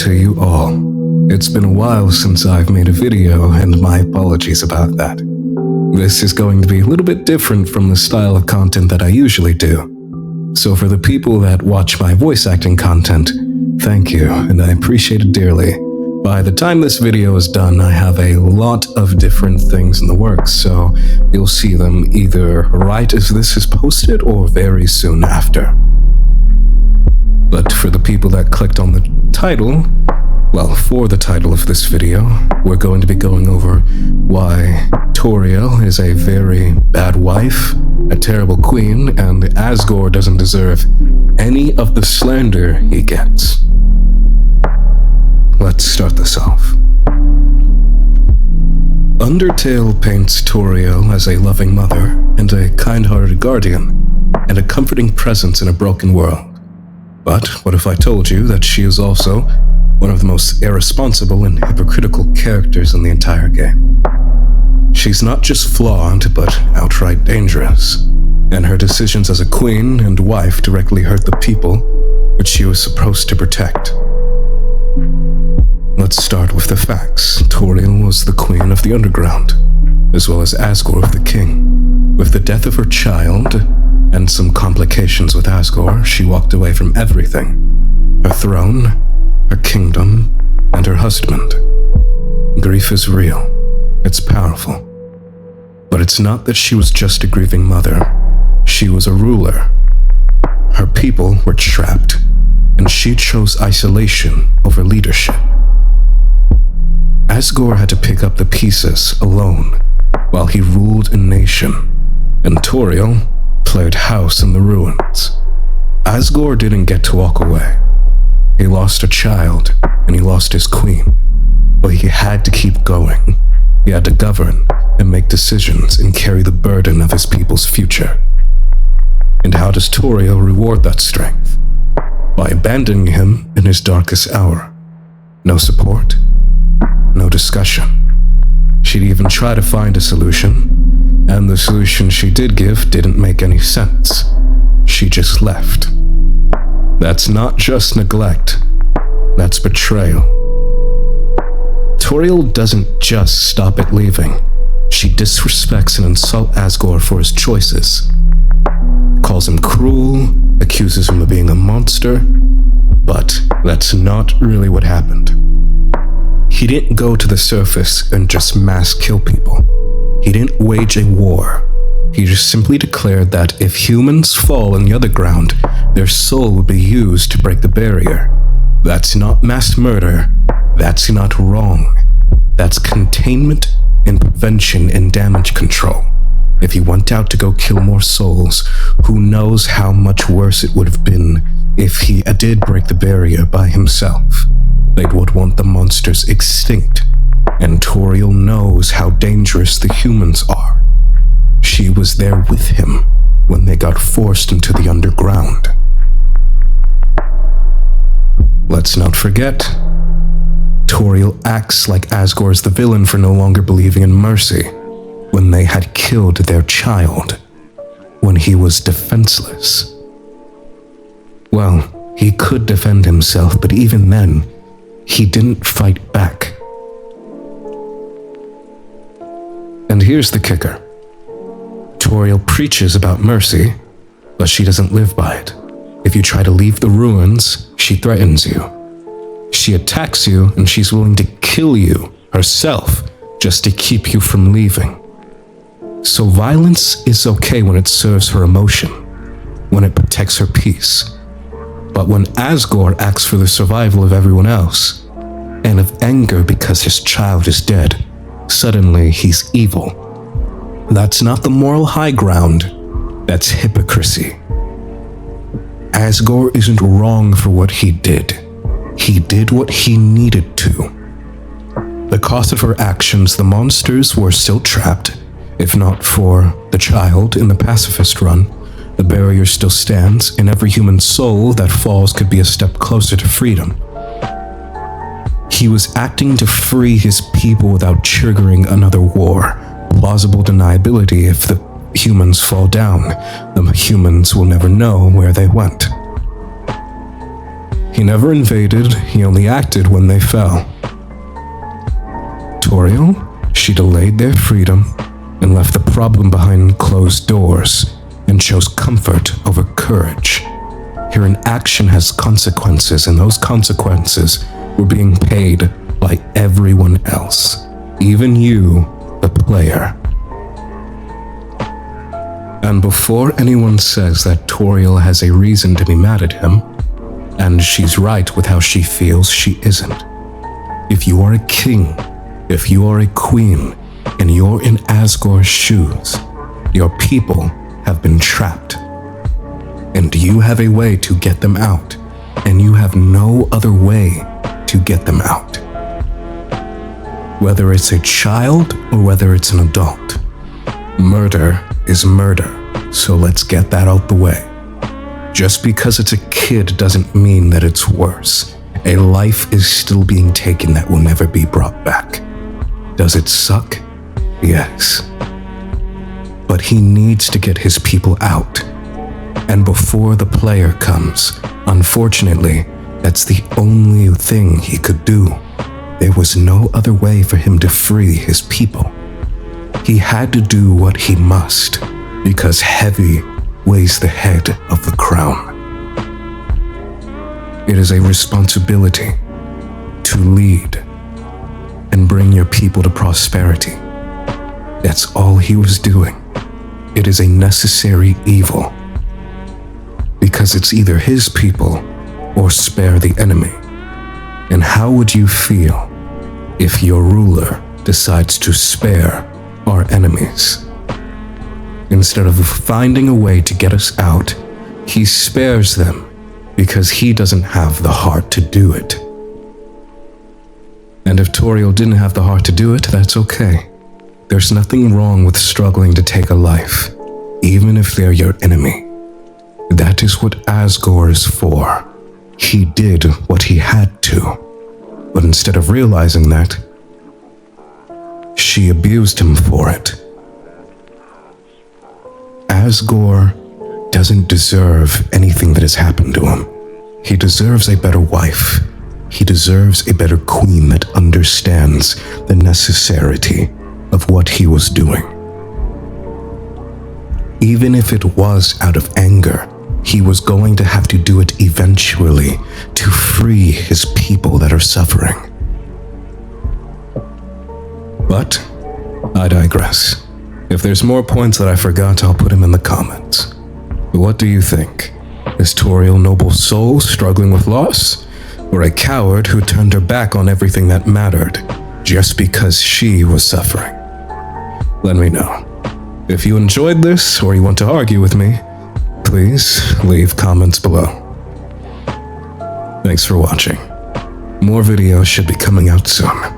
to you all. It's been a while since I've made a video, and my apologies about that. This is going to be a little bit different from the style of content that I usually do. So for the people that watch my voice acting content, thank you, and I appreciate it dearly. By the time this video is done, I have a lot of different things in the works, so you'll see them either right as this is posted or very soon after. But for the people that clicked on the title, well, for the title of this video, we're going to be going over why Toriel is a very bad wife, a terrible queen, and Asgore doesn't deserve any of the slander he gets. Let's start this off. Undertale paints Toriel as a loving mother and a kind-hearted guardian, and a comforting presence in a broken world. But what if I told you that she is also one of the most irresponsible and hypocritical characters in the entire game? She's not just flawed, but outright dangerous, and her decisions as a queen and wife directly hurt the people which she was supposed to protect. Let's start with the facts. Toriel was the queen of the underground, as well as Asgore of the king. With the death of her child, and some complications with Asgore, she walked away from everything. Her throne, her kingdom, and her husband. Grief is real. It's powerful. But it's not that she was just a grieving mother. She was a ruler. Her people were trapped, and she chose isolation over leadership. Asgore had to pick up the pieces alone while he ruled a nation, and Toriel played house in the ruins. Asgore didn't get to walk away. He lost a child, and he lost his queen. But he had to keep going. He had to govern and make decisions and carry the burden of his people's future. And how does Toriel reward that strength? By abandoning him in his darkest hour. No support, no discussion. She'd even try to find a solution, and the solution she did give didn't make any sense. She just left. That's not just neglect, that's betrayal. Toriel doesn't just stop at leaving. She disrespects and insults Asgore for his choices. Calls him cruel, accuses him of being a monster, but that's not really what happened. He didn't go to the surface and just mass kill people. He didn't wage a war. He just simply declared that if humans fall in the underground, their soul would be used to break the barrier. That's not mass murder. That's not wrong. That's containment and prevention and damage control. If he went out to go kill more souls, who knows how much worse it would have been if he did break the barrier by himself. They would want the monsters extinct, and Toriel knows how dangerous the humans are. She was there with him when they got forced into the underground. Let's not forget, Toriel acts like Asgore's the villain for no longer believing in mercy when they had killed their child, when he was defenseless. Well, he could defend himself, but even then, he didn't fight back. And here's the kicker. Toriel preaches about mercy, but she doesn't live by it. If you try to leave the ruins, she threatens you. She attacks you, and she's willing to kill you herself just to keep you from leaving. So violence is okay when it serves her emotion, when it protects her peace. But when Asgore acts for the survival of everyone else, and of anger because his child is dead, suddenly he's evil. That's not the moral high ground, that's hypocrisy. Asgore isn't wrong for what he did. He did what he needed to. The cost of her actions, the monsters were still trapped. If not for the child in the pacifist run, the barrier still stands, and every human soul that falls could be a step closer to freedom. He was acting to free his people without triggering another war. Plausible deniability. If the humans fall down, the humans will never know where they went. He never invaded, he only acted when they fell. Toriel, she delayed their freedom and left the problem behind closed doors and chose comfort over courage. Her inaction has consequences, and those consequences were being paid by everyone else, even you, the player. And before anyone says that Toriel has a reason to be mad at him, and she's right with how she feels, she isn't. If you are a king, if you are a queen, and you're in Asgore's shoes, your people have been trapped. And you have a way to get them out, and you have no other way to get them out. Whether it's a child or whether it's an adult, murder is murder, so let's get that out the way. Just because it's a kid doesn't mean that it's worse. A life is still being taken that will never be brought back. Does it suck? Yes. But he needs to get his people out. And before the player comes, unfortunately, that's the only thing he could do. There was no other way for him to free his people. He had to do what he must, because heavy weighs the head of the crown. It is a responsibility to lead and bring your people to prosperity. That's all he was doing. It is a necessary evil, because it's either his people or spare the enemy. And how would you feel if your ruler decides to spare our enemies? Instead of finding a way to get us out, he spares them because he doesn't have the heart to do it. And if Toriel didn't have the heart to do it, that's okay. There's nothing wrong with struggling to take a life, even if they're your enemy. That is what Asgore is for. He did what he had to, but instead of realizing that, she abused him for it. Asgore doesn't deserve anything that has happened to him. He deserves a better wife. He deserves a better queen that understands the necessity of what he was doing. Even if it was out of anger, he was going to have to do it eventually to free his people that are suffering. But I digress. If there's more points that I forgot, I'll put them in the comments. But what do you think? Is Toriel noble soul struggling with loss? Or a coward who turned her back on everything that mattered just because she was suffering? Let me know. If you enjoyed this or you want to argue with me, please leave comments below. Thanks for watching. More videos should be coming out soon.